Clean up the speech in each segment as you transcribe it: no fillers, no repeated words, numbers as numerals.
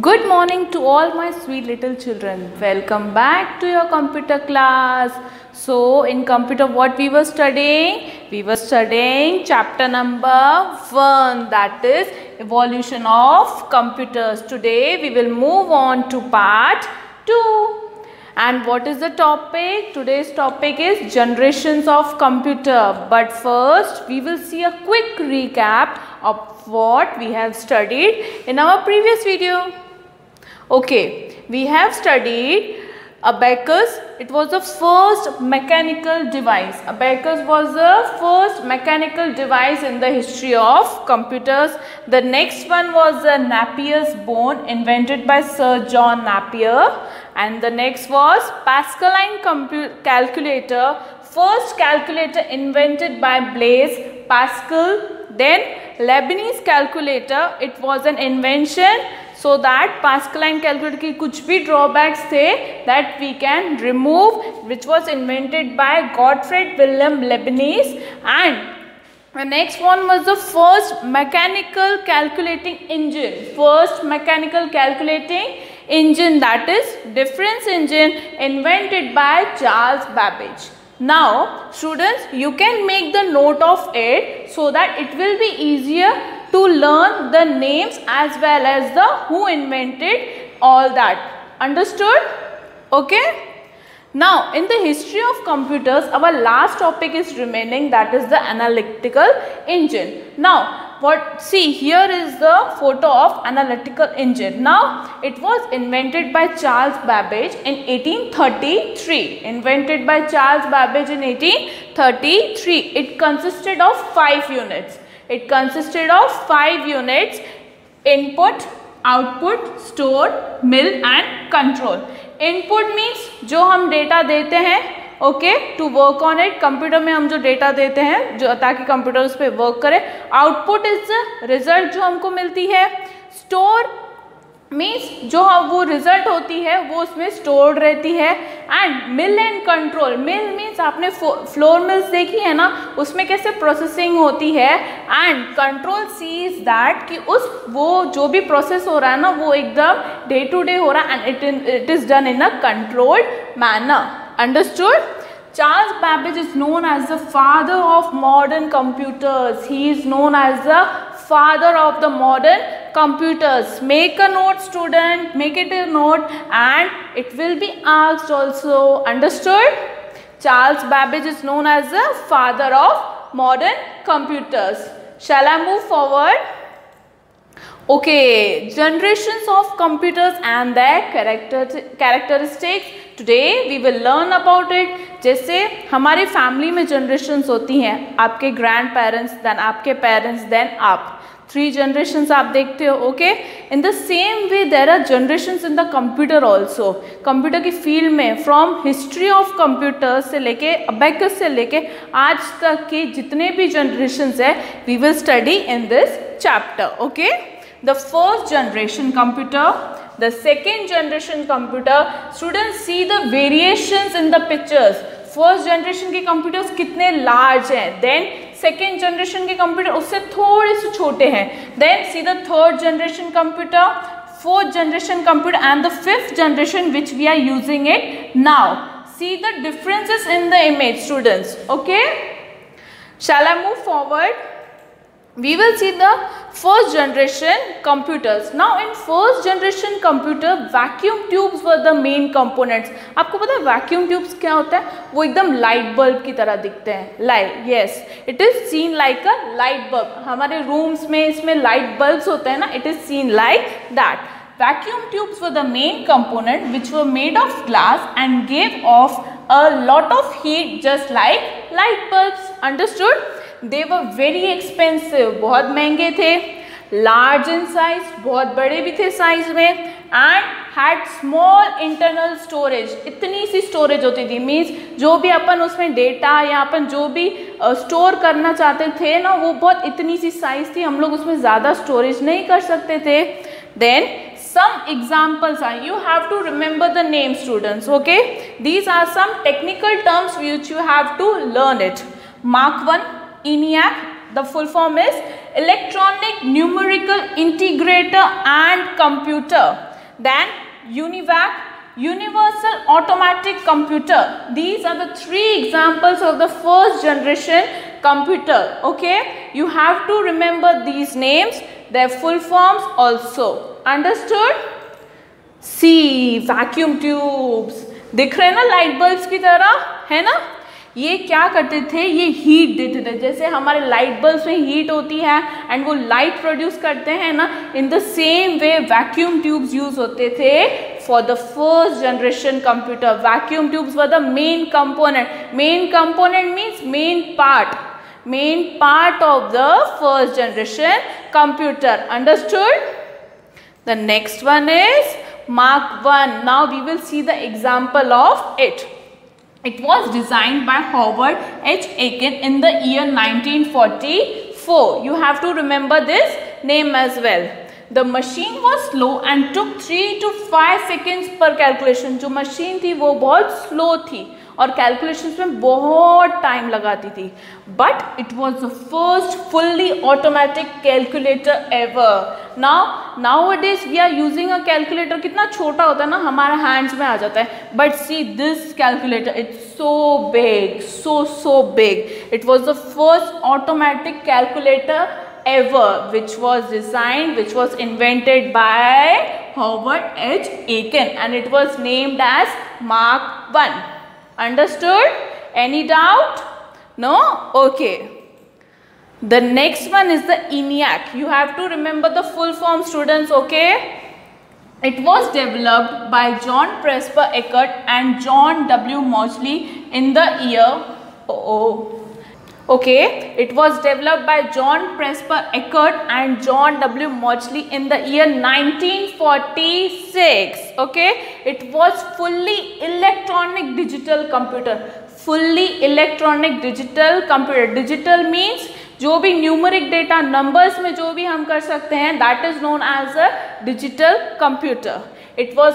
Good morning to all my sweet little children. Welcome back to your computer class. So in computer what we were studying? We were studying chapter number 1, that is evolution of computers. Today we will move on to part 2. And what is the topic? Today's topic is generations of computer. But first we will see a quick recap of what we have studied in our previous video. Okay, we have studied abacus. It was the first mechanical device. Abacus was the first mechanical device in the history of computers. The next one was the Napier's bone, invented by Sir John Napier. And the next was Pascaline calculator, first calculator invented by Blaise Pascal. Then Leibniz calculator, it was an invention so that Pascaline calculator की कुछ भी drawbacks थे that we can remove, which was invented by Gottfried Wilhelm Leibniz. And the next one was the first mechanical calculating engine. First mechanical calculating engine, that is difference engine, invented by Charles Babbage. Now students, you can make the note of it so that it will be easier to learn the names as well as the who invented all that. Understood? Okay. Now in the history of computers, our last topic is remaining, that is the analytical engine. Now see, here is the photo of analytical engine. Now it was invented by Charles Babbage in 1833. Invented by Charles Babbage in 1833. It consisted of 5 units. It consisted of 5 units: input, output, store, mill and control. Input means जो हम data देते हैं, okay, to work on it. Computer में हम जो data देते हैं जो ताकि कंप्यूटर उस पर वर्क करे. आउटपुट इज द रिजल्ट जो हमको मिलती है. स्टोर मीन्स जो वो रिजल्ट होती है वो उसमें स्टोर्ड रहती है. And mill and control. Mill means आपने फ्लोर मिल्स देखी है ना, उसमें कैसे प्रोसेसिंग होती है. एंड कंट्रोल सीज दैट कि उस वो जो भी प्रोसेस हो रहा है ना वो एकदम डे टू डे हो रहा है and it is done in a controlled manner. Understood? Charles Babbage is known as the father of modern computers. He is known as the father of the modern computers. Make a note, student. Make it a note and it will be asked also. Understood? Charles Babbage is known as the father of modern computers. Shall I move forward? Okay, generations of computers and their characteristics. Today we will learn about it. जैसे हमारी family में generations होती हैं, आपके grand parents, then आपके parents, then आप. 3 generations आप देखते हो. Okay, in the same way there are generations in the computer also. Computer की फील्ड में फ्रॉम हिस्ट्री ऑफ कंप्यूटर से लेके अबेकस से लेके आज तक के जितने भी generations है we will study in this chapter. Okay, the first generation computer, the second generation computer. Students, see the variations in the pictures. First generation के computers कितने large हैं, then second generation के computer उससे थोड़े से छोटे हैं, then see the third generation computer, fourth generation computer and the fifth generation which we are using it now. See the differences in the image, students. Okay, shall I move forward? We will see the first generation computers. Now in first generation computer, vacuum tubes were the main components. आपको पता है vacuum tubes क्या होता है? वो एकदम light bulb की तरह दिखते हैं. Light, yes, it is seen like a light bulb. हमारे rooms में इसमें light bulbs होते हैं ना, it is seen like that. Vacuum tubes were the main component which were made of glass and gave off a lot of heat just like light bulbs. Understood? They were very expensive, बहुत महंगे थे. Large in size, बहुत बड़े भी थे size में. And had small internal storage. इतनी सी storage होती थी, मीन्स जो भी अपन उसमें डेटा या अपन जो भी स्टोर करना चाहते थे ना वो बहुत इतनी सी साइज थी, हम लोग उसमें ज़्यादा स्टोरेज नहीं कर सकते थे. Then some examples are, you have to remember the name, students. Okay, these are some technical terms which you have to learn it. Mark 1 ENIAC, the full form is electronic numerical integrator and computer. Then UNIVAC, universal automatic computer. These are the three examples of the first generation computer. Okay, you have to remember these names, their full forms also. Understood? See, vacuum tubes दिख रहे हैं ना light bulbs की तरह, है ना. ये क्या करते थे, ये हीट देते थे. जैसे हमारे लाइट बल्ब्स में हीट होती है एंड वो लाइट प्रोड्यूस करते हैं ना, इन the same way vacuum tubes use होते थे for the first generation computer. Vacuum tubes were the main component. Main component means main part of the first generation computer. Understood? The next one is Mark I. Now we will see the example of it. It was designed by Howard H. Aiken in the year 1944. You have to remember this name as well. The machine was slow and took 3 to 5 seconds per calculation. जो machine थी वो बहुत slow थी और calculations में बहुत time लगाती थी. But it was the first fully automatic calculator ever. Nowadays we are using a calculator. कितना छोटा होता है ना, हमारे हैंड्स में आ जाता है. But see this calculator, it's so big, so big. It was the first automatic calculator ever, which was invented by Howard H. Aiken, and it was named as Mark I. Understood? Any doubt? No? Okay. The next one is the ENIAC. You have to remember the full form, students. Okay? It was developed by John Presper Eckert and John W. Moseley in the year. Okay, it was developed by John Presper Eckert and John W. Moseley in the year 1946. Okay, it was fully electronic digital computer. Fully electronic digital computer. Digital means जो भी numeric data numbers में जो भी हम कर सकते हैं, that is known as a digital computer. It was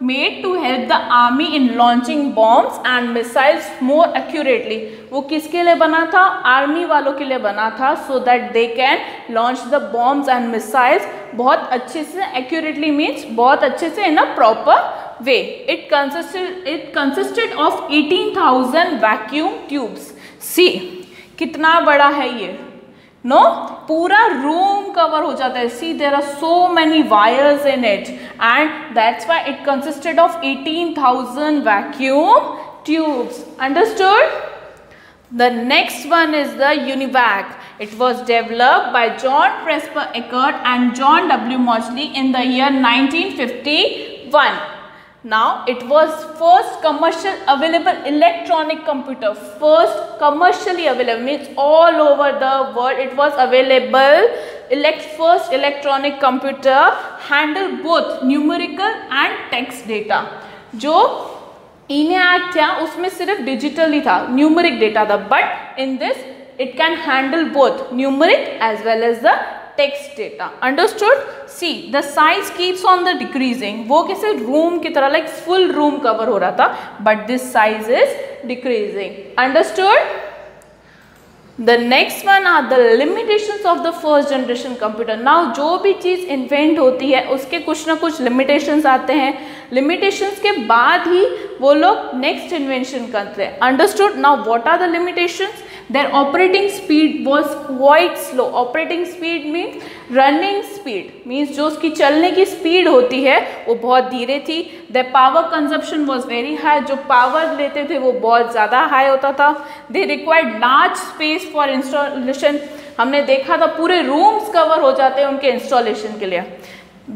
made to help the army in launching bombs and missiles more accurately. वो किसके लिए बना था? आर्मी वालों के लिए बना था, so that they can launch the bombs and missiles बहुत अच्छे से, accurately means बहुत अच्छे से, in a proper way. It consisted of 18,000 vacuum tubes. See, कितना बड़ा है ये? नो, पूरा रूम कवर हो जाता है. See there are so many wires in it and that's why it consisted of 18,000 vacuum tubes. Understood? The next one is the UNIVAC. It was developed by John Presper Eckert and John W. Moseley in the year 1951. Now, it was first commercial available electronic computer. First commercially available means all over the world it was available. First electronic computer handled both numerical and text data. जो ENIAC था उसमें सिर्फ digital ही था, numeric data था. But in this it can handle both numeric as well as the text data. Understood? See, the size keeps on the decreasing. वो किसी room की तरह like full room cover हो रहा था, but this size is decreasing. Understood? The next one are the limitations of the first generation computer. Now जो भी चीज़ invent होती है उसके कुछ ना कुछ limitations आते हैं. Limitations के बाद ही वो लोग next invention करते हैं. Understood? Now what are the limitations? Their operating speed was quite slow. Operating speed means running speed, means जो उसकी चलने की स्पीड होती है वो बहुत धीरे थी. Their power consumption was very high. जो पावर लेते थे वो बहुत ज़्यादा हाई होता था. They required large space for installation. हमने देखा था पूरे रूम्स कवर हो जाते हैं उनके इंस्टॉलेशन के लिए.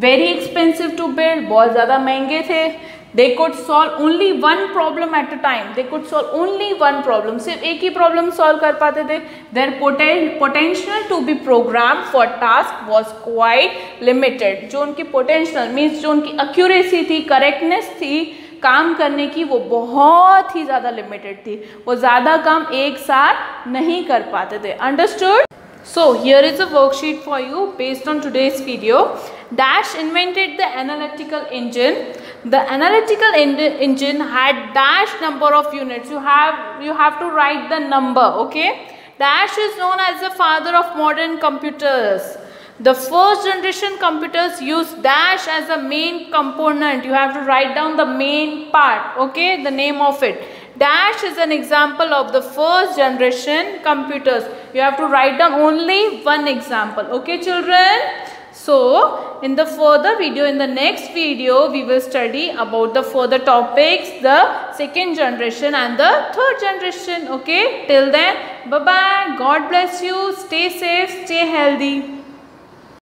Very expensive to build, बहुत ज़्यादा महंगे थे. They could solve only one problem at a time. They could solve only one problem. सिर्फ एक ही प्रॉब्लम सॉल्व कर पाते थे. Their potential to be programmed for task was quite limited. जो उनकी potential means जो उनकी accuracy थी, correctness थी काम करने की, वो बहुत ही ज़्यादा लिमिटेड थी. वो ज़्यादा काम एक साथ नहीं कर पाते थे. Understood? So here is a worksheet for you based on today's video. Dash invented the analytical engine. The analytical engine had dash number of units. You have to write the number. Okay. Dash is known as the father of modern computers. The first generation computers use Dash as a main component. You have to write down the main part, okay, the name of it. Dash is an example of the first generation computers. You have to write down only one example, okay children. So, in the further video, in the next video, we will study about the further topics, the second generation and the third generation, okay. Till then, bye-bye. God bless you. Stay safe, stay healthy.